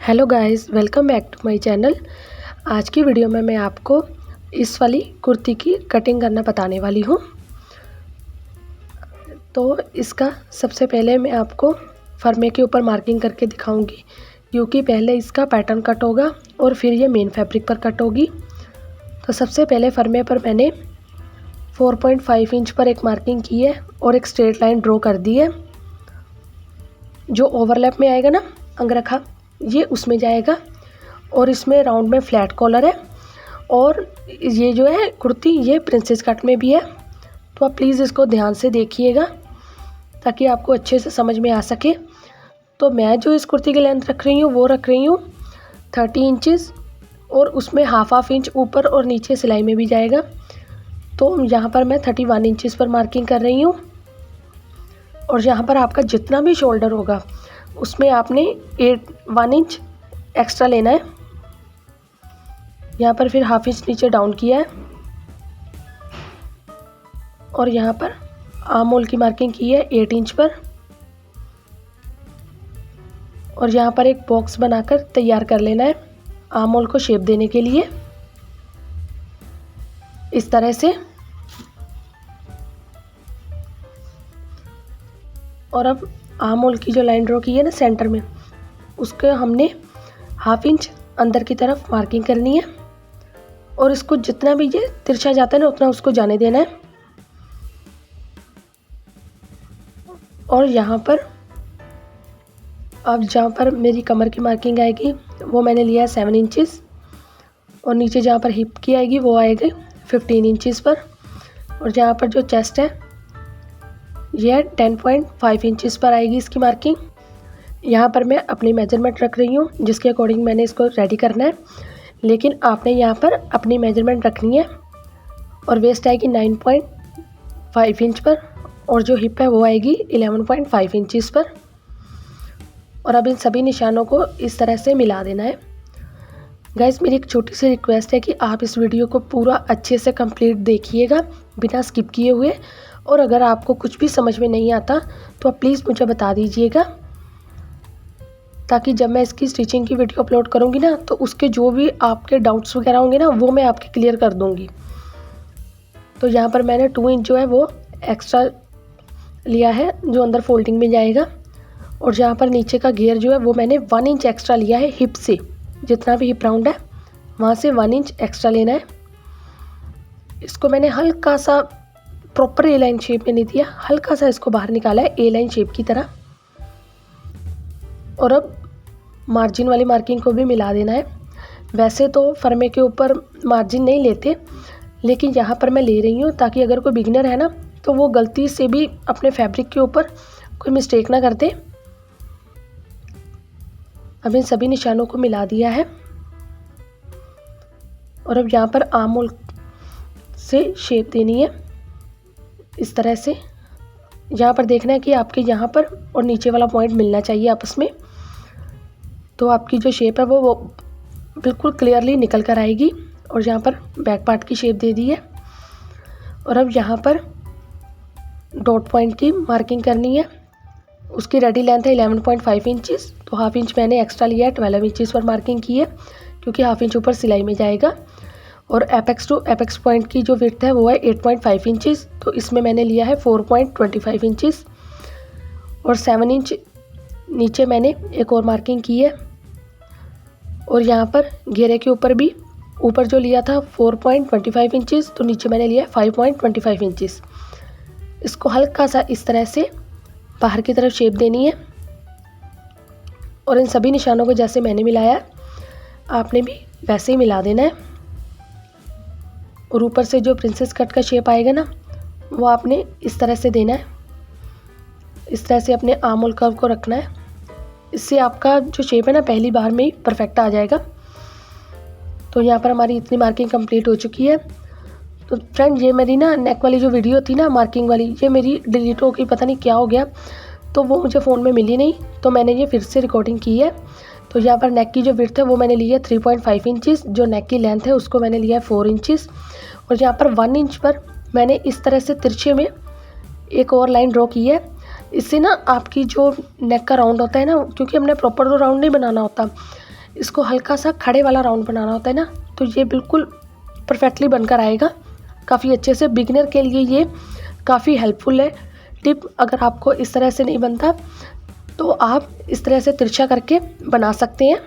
Hello guys, welcome back to my channel. आज की video में मैं आपको इस वाली कुर्ती की कटिंग करना बताने वाली हूँ। तो इसका सबसे पहले मैं आपको फरमे के ऊपर मार्किंग करके दिखाऊंगी, क्योंकि पहले इसका पैटर्न कट होगा और फिर ये मेन फैब्रिक पर कट होगी। तो सबसे पहले फरमे पर मैंने 4.5 इंच पर एक मार्किंग की है और एक स्ट्रेट लाइन ड्रॉ कर दी है। जो ओवरलैप में आएगा ना अंगरखा, ये उसमें जाएगा और इसमें राउंड में फ्लैट कॉलर है और ये जो है कुर्ती ये प्रिंसेस कट में भी है। तो आप प्लीज़ इसको ध्यान से देखिएगा ताकि आपको अच्छे से समझ में आ सके। तो मैं जो इस कुर्ती की लेंथ रख रही हूँ वो रख रही हूँ 30 इंचज़ और उसमें हाफ इंच ऊपर और नीचे सिलाई में भी जाएगा। तो यहाँ पर मैं 31 इंचज़ पर मार्किंग कर रही हूँ और यहाँ पर आपका जितना भी शोल्डर होगा उसमें आपने 1 इंच एक्स्ट्रा लेना है। यहाँ पर फिर हाफ इंच नीचे डाउन किया है और यहाँ पर आर्म होल की मार्किंग की है 8 इंच पर और यहाँ पर एक बॉक्स बनाकर तैयार कर लेना है आर्म होल को शेप देने के लिए इस तरह से। और अब आर्म होल की जो लाइन ड्रॉ की है ना सेंटर में, उसके हमने हाफ इंच अंदर की तरफ मार्किंग करनी है और इसको जितना भी ये तिरछा जाता है ना उतना उसको जाने देना है। और यहाँ पर अब जहाँ पर मेरी कमर की मार्किंग आएगी वो मैंने लिया है 7 इंचज़ और नीचे जहाँ पर हिप की आएगी वो आएगी 15 इंचज़ पर और जहाँ पर जो चेस्ट है यह 10.5 इंचज़ पर आएगी इसकी मार्किंग। यहाँ पर मैं अपनी मेजरमेंट रख रही हूँ जिसके अकॉर्डिंग मैंने इसको रेडी करना है, लेकिन आपने यहाँ पर अपनी मेजरमेंट रखनी है। और वेस्ट आएगी 9.5 इंच पर और जो हिप है वो आएगी 11.5 इंचज़ पर। और अब इन सभी निशानों को इस तरह से मिला देना है। गाइस, मेरी एक छोटी सी रिक्वेस्ट है कि आप इस वीडियो को पूरा अच्छे से कंप्लीट देखिएगा बिना स्किप किए हुए। और अगर आपको कुछ भी समझ में नहीं आता तो आप प्लीज़ मुझे बता दीजिएगा, ताकि जब मैं इसकी स्टिचिंग की वीडियो अपलोड करूँगी ना तो उसके जो भी आपके डाउट्स वगैरह होंगे ना वो मैं आपके क्लियर कर दूँगी। तो यहाँ पर मैंने 2 इंच जो है वो एक्स्ट्रा लिया है जो अंदर फोल्डिंग में जाएगा और जहाँ पर नीचे का घेर जो है वो मैंने 1 इंच एक्स्ट्रा लिया है हिप से। जितना भी हिप राउंड है वहाँ से 1 इंच एक्स्ट्रा लेना है। इसको मैंने हल्का सा प्रॉपर ए लाइन शेप में नहीं दिया, हल्का सा इसको बाहर निकाला है ए लाइन शेप की तरह। और अब मार्जिन वाली मार्किंग को भी मिला देना है। वैसे तो फरमे के ऊपर मार्जिन नहीं लेते, लेकिन यहाँ पर मैं ले रही हूँ ताकि अगर कोई बिगिनर है ना तो वो गलती से भी अपने फैब्रिक के ऊपर कोई मिस्टेक ना कर दे। अब इन सभी निशानों को मिला दिया है और अब यहाँ पर आर्म होल से शेप देनी है इस तरह से। यहाँ पर देखना है कि आपके यहाँ पर और नीचे वाला पॉइंट मिलना चाहिए आपस में, तो आपकी जो शेप है वो बिल्कुल क्लियरली निकल कर आएगी। और यहाँ पर बैक पार्ट की शेप दे दी है और अब यहाँ पर डॉट पॉइंट की मार्किंग करनी है। उसकी रेडी लेंथ है 11.5 इंचज़, तो हाफ इंच मैंने एक्स्ट्रा लिया है 12 इंचज़ पर मार्किंग की है क्योंकि हाफ इंच ऊपर सिलाई में जाएगा। और एपेक्स टू एपेक्स पॉइंट की जो विड्थ है वो है 8.5 इंचज़, तो इसमें मैंने लिया है 4.25 इंचज़। और 7 इंच नीचे मैंने एक और मार्किंग की है और यहाँ पर घेरे के ऊपर भी ऊपर जो लिया था 4.25 इंचज़, तो नीचे मैंने लिया 5.25 इंचज़। इसको हल्का सा इस तरह से बाहर की तरफ शेप देनी है और इन सभी निशानों को जैसे मैंने मिलाया आपने भी वैसे ही मिला देना है। और ऊपर से जो प्रिंसेस कट का शेप आएगा ना वो आपने इस तरह से देना है। इस तरह से अपने आर्म होल कर्व को रखना है, इससे आपका जो शेप है ना पहली बार में ही परफेक्ट आ जाएगा। तो यहाँ पर हमारी इतनी मार्किंग कंप्लीट हो चुकी है। तो फ्रेंड, ये मेरी ना नेक वाली जो वीडियो थी ना मार्किंग वाली, ये मेरी डिलीट हो गई, पता नहीं क्या हो गया, तो वो मुझे फ़ोन में मिली नहीं, तो मैंने ये फिर से रिकॉर्डिंग की है। तो यहाँ पर नेक की जो विड्थ है वो मैंने ली है 3.5 इंचज़, जो नेक की लेंथ है उसको मैंने लिया है 4 इंचज़। और यहाँ पर 1 इंच पर मैंने इस तरह से तिरछे में एक और लाइन ड्रॉ की है। इससे ना आपकी जो नेक का राउंड होता है ना, क्योंकि हमने प्रॉपर तो राउंड नहीं बनाना होता, इसको हल्का सा खड़े वाला राउंड बनाना होता है ना, तो ये बिल्कुल परफेक्टली बनकर आएगा काफ़ी अच्छे से। बिगिनर के लिए ये काफ़ी हेल्पफुल है टिप। अगर आपको इस तरह से नहीं बनता तो आप इस तरह से तिरछा करके बना सकते हैं।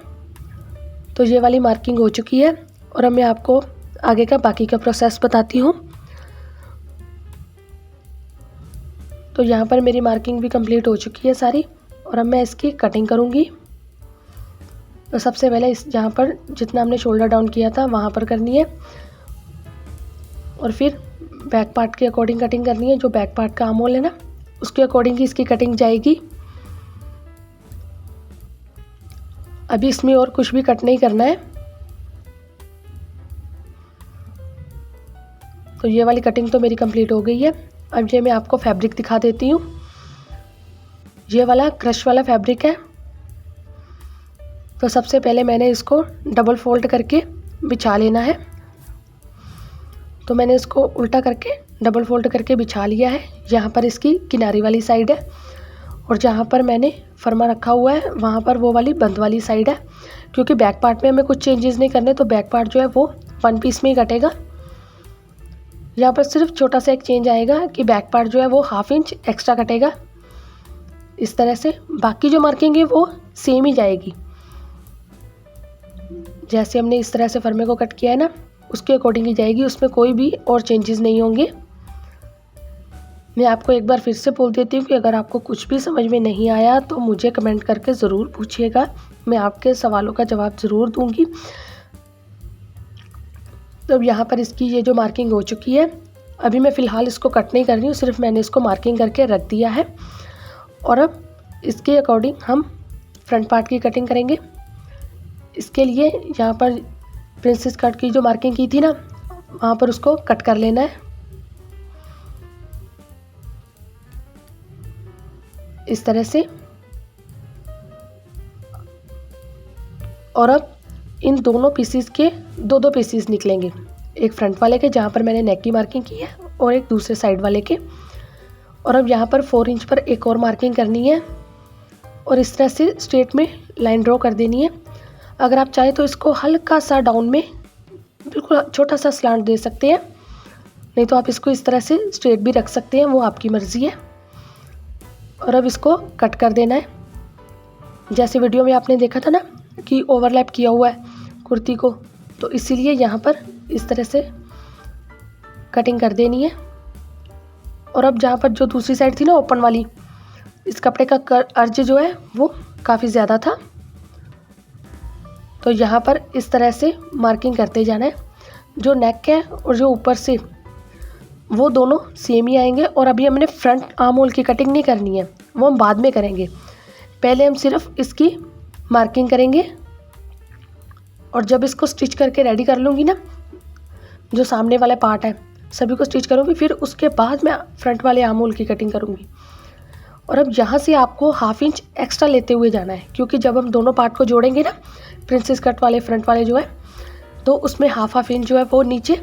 तो ये वाली मार्किंग हो चुकी है और अब मैं आपको आगे का बाकी का प्रोसेस बताती हूँ। तो यहाँ पर मेरी मार्किंग भी कंप्लीट हो चुकी है सारी और अब मैं इसकी कटिंग करूँगी। तो सबसे पहले इस जहाँ पर जितना हमने शोल्डर डाउन किया था वहाँ पर करनी है और फिर बैक पार्ट के अकॉर्डिंग कटिंग करनी है। जो बैक पार्ट का आर्म होल है ना, उसके अकॉर्डिंग ही इसकी कटिंग जाएगी। अभी इसमें और कुछ भी कट नहीं करना है। तो ये वाली कटिंग तो मेरी कंप्लीट हो गई है। अब ये मैं आपको फैब्रिक दिखा देती हूँ। ये वाला क्रश वाला फैब्रिक है। तो सबसे पहले मैंने इसको डबल फोल्ड करके बिछा लेना है। तो मैंने इसको उल्टा करके डबल फोल्ड करके बिछा लिया है। यहाँ पर इसकी किनारी वाली साइड है और जहाँ पर मैंने फरमा रखा हुआ है वहाँ पर वो वाली बंद वाली साइड है। क्योंकि बैक पार्ट में हमें कुछ चेंजेस नहीं करने, तो बैक पार्ट जो है वो 1 पीस में ही कटेगा। यहाँ पर सिर्फ छोटा सा एक चेंज आएगा कि बैक पार्ट जो है वो 1/2 इंच एक्स्ट्रा कटेगा इस तरह से। बाकी जो मार्किंग है वो सेम ही जाएगी। जैसे हमने इस तरह से फर्मे को कट किया है ना, उसके अकॉर्डिंग ही जाएगी, उसमें कोई भी और चेंजेस नहीं होंगे। मैं आपको एक बार फिर से बोल देती हूँ कि अगर आपको कुछ भी समझ में नहीं आया तो मुझे कमेंट करके ज़रूर पूछिएगा, मैं आपके सवालों का जवाब ज़रूर दूँगी। तो अब यहाँ पर इसकी ये जो मार्किंग हो चुकी है, अभी मैं फ़िलहाल इसको कट नहीं कर रही हूँ, सिर्फ मैंने इसको मार्किंग करके रख दिया है। और अब इसके अकॉर्डिंग हम फ्रंट पार्ट की कटिंग करेंगे। इसके लिए यहाँ पर प्रिंसेस कट की जो मार्किंग की थी ना, वहाँ पर उसको कट कर लेना है इस तरह से। और अब इन दोनों पीसीस के दो पीसीस निकलेंगे, एक फ्रंट वाले के जहाँ पर मैंने नेक की मार्किंग की है और एक दूसरे साइड वाले के। और अब यहाँ पर 4 इंच पर एक और मार्किंग करनी है और इस तरह से स्ट्रेट में लाइन ड्रॉ कर देनी है। अगर आप चाहें तो इसको हल्का सा डाउन में बिल्कुल छोटा सा स्लांट दे सकते हैं, नहीं तो आप इसको इस तरह से स्ट्रेट भी रख सकते हैं, वो आपकी मर्ज़ी है। और अब इसको कट कर देना है। जैसे वीडियो में आपने देखा था ना कि ओवरलैप किया हुआ है कुर्ती को, तो इसीलिए यहाँ पर इस तरह से कटिंग कर देनी है। और अब जहाँ पर जो दूसरी साइड थी ना ओपन वाली, इस कपड़े का अर्ज जो है वो काफ़ी ज़्यादा था, तो यहाँ पर इस तरह से मार्किंग करते जाना है। जो नेक है और जो ऊपर से वो दोनों सेम ही आएंगे। और अभी हमने फ्रंट आर्म होल की कटिंग नहीं करनी है, वो हम बाद में करेंगे। पहले हम सिर्फ इसकी मार्किंग करेंगे और जब इसको स्टिच करके रेडी कर लूँगी ना, जो सामने वाला पार्ट है सभी को स्टिच करूँगी, फिर उसके बाद मैं फ्रंट वाले आर्म होल की कटिंग करूँगी। और अब यहाँ से आपको 1/2 इंच एक्स्ट्रा लेते हुए जाना है, क्योंकि जब हम दोनों पार्ट को जोड़ेंगे ना, प्रिंसेस कट वाले फ्रंट वाले जो है, तो उसमें 1/2 इंच जो है वो नीचे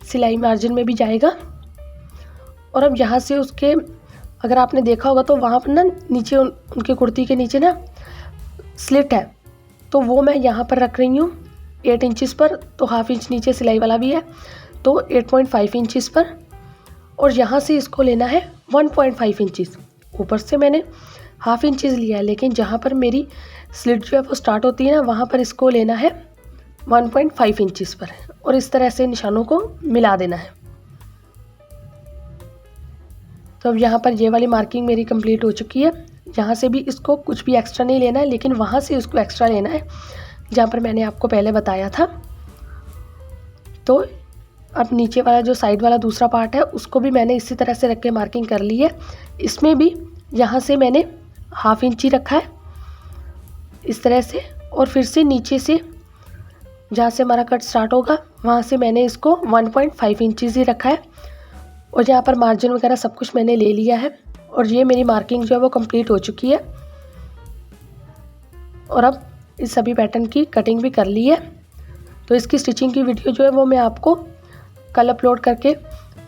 सिलाई मार्जिन में भी जाएगा। और अब यहाँ से उसके, अगर आपने देखा होगा तो वहाँ पर ना नीचे उनके कुर्ती के नीचे ना स्लिट है, तो वो मैं यहाँ पर रख रही हूँ 8 इंचज़ पर। तो 1/2 इंच नीचे सिलाई वाला भी है, तो 8.5 इंचज़ पर। और यहाँ से इसको लेना है 1.5 इंचज़। ऊपर से मैंने 1/2 इंचज़ लिया है, लेकिन जहाँ पर मेरी स्लिट जो है वो स्टार्ट होती है ना, वहाँ पर इसको लेना है 1.5 इंचज़ पर और इस तरह से निशानों को मिला देना है। तो अब यहाँ पर ये वाली मार्किंग मेरी कंप्लीट हो चुकी है। यहाँ से भी इसको कुछ भी एक्स्ट्रा नहीं लेना है, लेकिन वहाँ से इसको एक्स्ट्रा लेना है जहाँ पर मैंने आपको पहले बताया था। तो अब नीचे वाला जो साइड वाला दूसरा पार्ट है उसको भी मैंने इसी तरह से रख के मार्किंग कर ली है। इसमें भी यहाँ से मैंने 1/2 इंच ही रखा है इस तरह से, और फिर से नीचे से जहाँ से हमारा कट स्टार्ट होगा वहाँ से मैंने इसको 1.5 इंचज़ ही रखा है। और यहाँ पर मार्जिन वगैरह सब कुछ मैंने ले लिया है और ये मेरी मार्किंग जो है वो कंप्लीट हो चुकी है। और अब इस सभी पैटर्न की कटिंग भी कर ली है। तो इसकी स्टिचिंग की वीडियो जो है वो मैं आपको कल अपलोड करके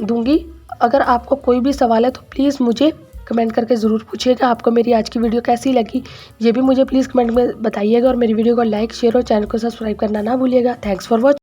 दूंगी। अगर आपको कोई भी सवाल है तो प्लीज़ मुझे कमेंट करके ज़रूर पूछिएगा आपको मेरी आज की वीडियो कैसी लगी, ये भी मुझे प्लीज़ कमेंट में बताइएगा। और मेरी वीडियो को लाइक, शेयर और चैनल को सब्सक्राइब करना ना भूलिएगा। Thanks for watching.